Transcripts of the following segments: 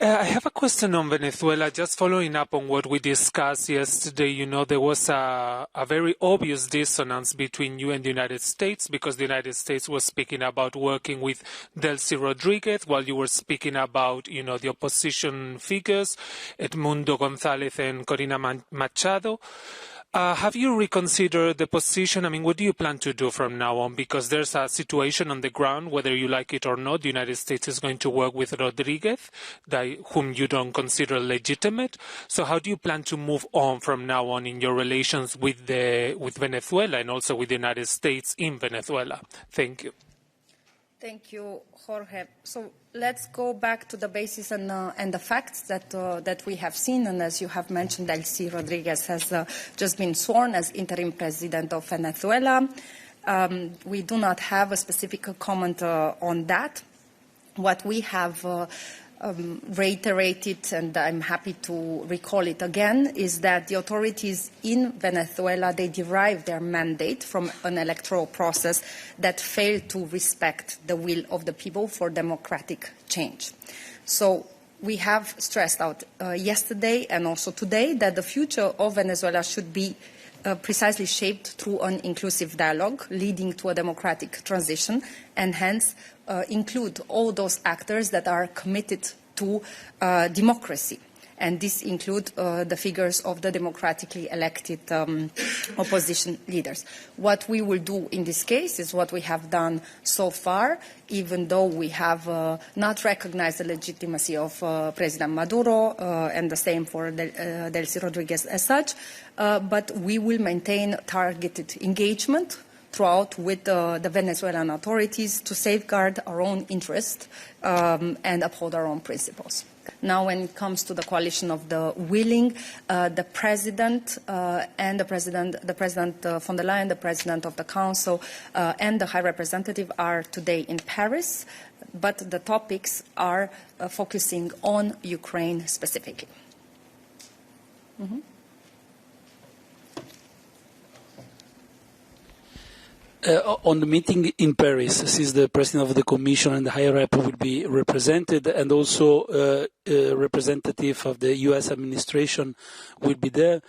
I have a question on Venezuela, just following up on what we discussed yesterday. You know, there was a very obvious dissonance between you and the United States, because the United States was speaking about working with Delcy Rodriguez, while you were speaking about, you know, the opposition figures, Edmundo González and Corina Machado. Have you reconsidered the position? I mean, what do you plan to do from now on? Because there's a situation on the ground, whether you like it or not. The United States is going to work with Rodriguez, whom you don't consider legitimate. So how do you plan to move on from now on in your relations with Venezuela and also with the United States in Venezuela? Thank you. Thank you, Jorge. So let's go back to the basis and the facts that we have seen. And as you have mentioned, Delcy Rodriguez has just been sworn as interim president of Venezuela. We do not have a specific comment on that. What we have reiterated, and I'm happy to recall it again, is that the authorities in Venezuela, they derive their mandate from an electoral process that failed to respect the will of the people for democratic change. So we have stressed out yesterday and also today that the future of Venezuela should be precisely shaped through an inclusive dialogue leading to a democratic transition, and hence include all those actors that are committed to democracy. And this include the figures of the democratically elected opposition leaders. What we will do in this case is what we have done so far, even though we have not recognized the legitimacy of President Maduro, and the same for Delcy Rodriguez as such, but we will maintain targeted engagement throughout with the Venezuelan authorities to safeguard our own interests and uphold our own principles. Now, when it comes to the coalition of the willing, the President and the President von der Leyen, the President of the Council, and the High Representative are today in Paris, but the topics are focusing on Ukraine specifically. Mm-hmm. On the meeting in Paris, since the President of the Commission and the High Rep will be represented, and also a representative of the U.S. administration will be there,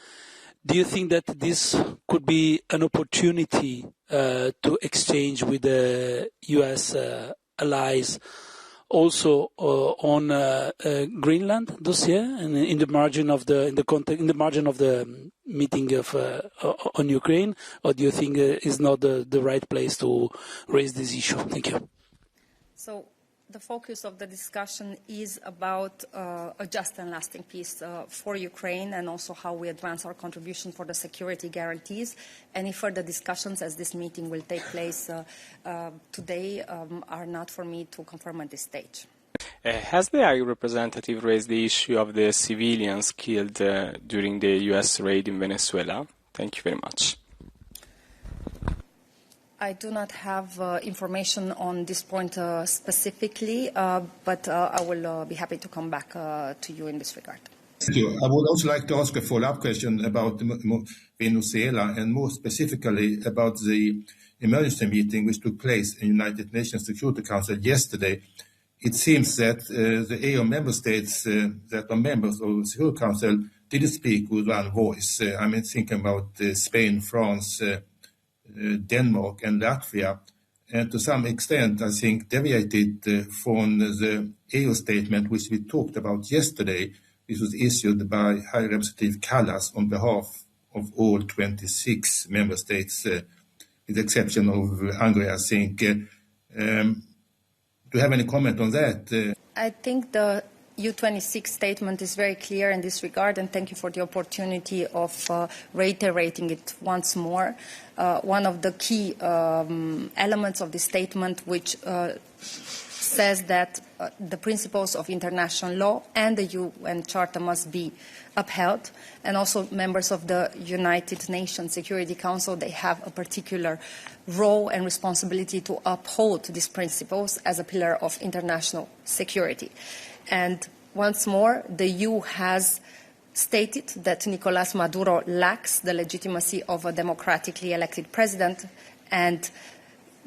do you think that this could be an opportunity to exchange with the U.S. allies also on Greenland dossier, and in the margin of the meeting on Ukraine, or do you think is not the right place to raise this issue? Thank you. So the focus of the discussion is about a just and lasting peace for Ukraine, and also how we advance our contribution for the security guarantees. Any further discussions, as this meeting will take place today, are not for me to confirm at this stage. Has the High Representative raised the issue of the civilians killed during the U.S. raid in Venezuela? Thank you very much. I do not have information on this point specifically, but I will be happy to come back to you in this regard. Thank you. I would also like to ask a follow-up question about Venezuela, and more specifically about the emergency meeting which took place in the United Nations Security Council yesterday. It seems that the EU member states that are members of the Security Council didn't speak with one voice. I mean, thinking about Spain, France, Denmark and Latvia, and to some extent, I think, deviated from the EU statement which we talked about yesterday, which was issued by High Representative Callas on behalf of all 26 member states, with the exception of Hungary, I think. Do you have any comment on that? I think the U26 statement is very clear in this regard, and thank you for the opportunity of reiterating it once more. One of the key elements of the statement, which says that the principles of international law and the UN Charter must be upheld, and also members of the United Nations Security Council, they have a particular role and responsibility to uphold these principles as a pillar of international security. And once more, the EU has stated that Nicolás Maduro lacks the legitimacy of a democratically elected president, and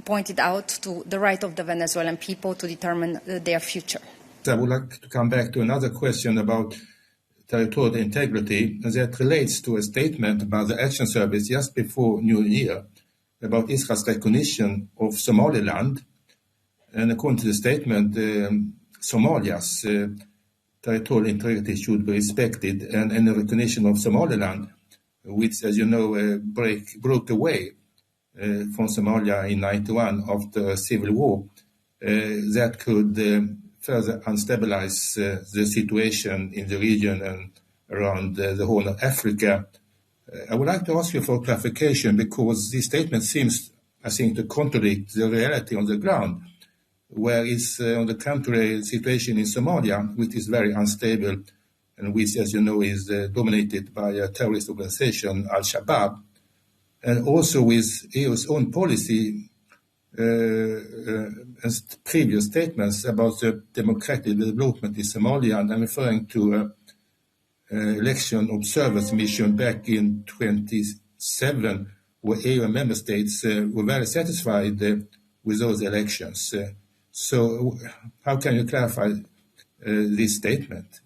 pointed out to the right of the Venezuelan people to determine their future. I would like to come back to another question about territorial integrity that relates to a statement by the Action Service just before New Year about Israel's recognition of Somaliland. And according to the statement, Somalia's territorial integrity should be respected, and any recognition of Somaliland, which, as you know, broke away from Somalia in 1991 after a civil war, that could further unstabilize the situation in the region and around the Horn of Africa. I would like to ask you for clarification, because this statement seems, I think, to contradict the reality on the ground, where is, on the contrary, the situation in Somalia, which is very unstable and which, as you know, is dominated by a terrorist organization, Al-Shabaab, and also with EU's own policy and previous statements about the democratic development in Somalia. And I'm referring to election observers mission back in 2007, where EU and member states were very satisfied with those elections. So how can you clarify this statement?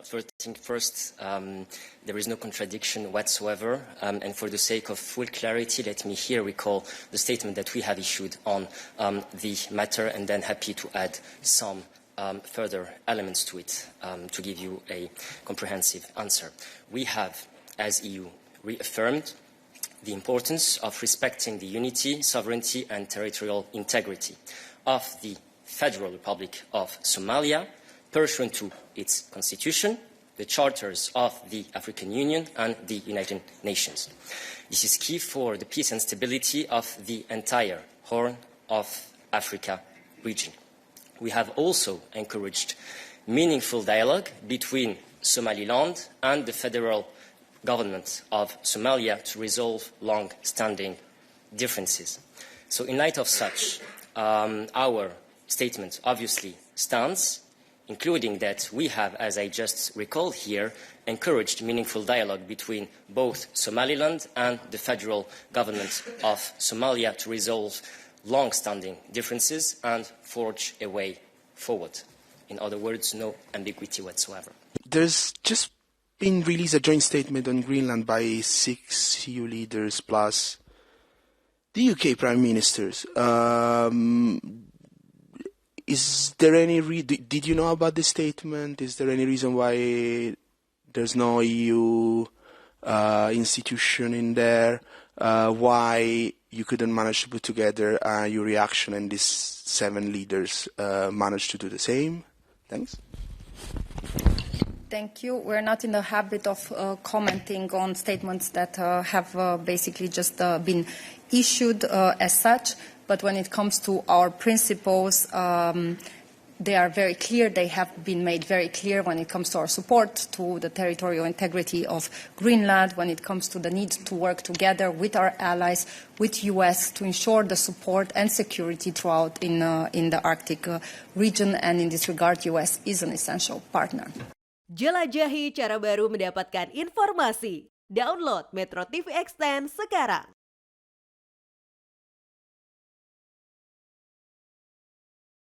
First, there is no contradiction whatsoever, and for the sake of full clarity, let me here recall the statement that we have issued on the matter, and then happy to add some further elements to it to give you a comprehensive answer. We have, as EU, reaffirmed the importance of respecting the unity, sovereignty and territorial integrity of the Federal Republic of Somalia, pursuant to its constitution, the charters of the African Union and the United Nations. This is key for the peace and stability of the entire Horn of Africa region. We have also encouraged meaningful dialogue between Somaliland and the federal government of Somalia to resolve long-standing differences. So in light of such, our statement obviously stands, including that we have, as I just recalled here, encouraged meaningful dialogue between both Somaliland and the federal government of Somalia to resolve long-standing differences and forge a way forward. In other words, no ambiguity whatsoever. There's just been released a joint statement on Greenland by 6 EU leaders plus the UK Prime Ministers. Is there any did you know about this statement? Is there any reason why there's no EU institution in there? Why you couldn't manage to put together your reaction and these 7 leaders managed to do the same? Thanks. Thank you. We're not in the habit of commenting on statements that have basically just been issued as such. But when it comes to our principles, they are very clear. They have been made very clear when it comes to our support to the territorial integrity of Greenland, when it comes to the need to work together with our allies, with US, to ensure the support and security throughout in the Arctic region. And in this regard, US is an essential partner. Jelajahi cara baru mendapatkan informasi. Download MetroTV Extend sekarang.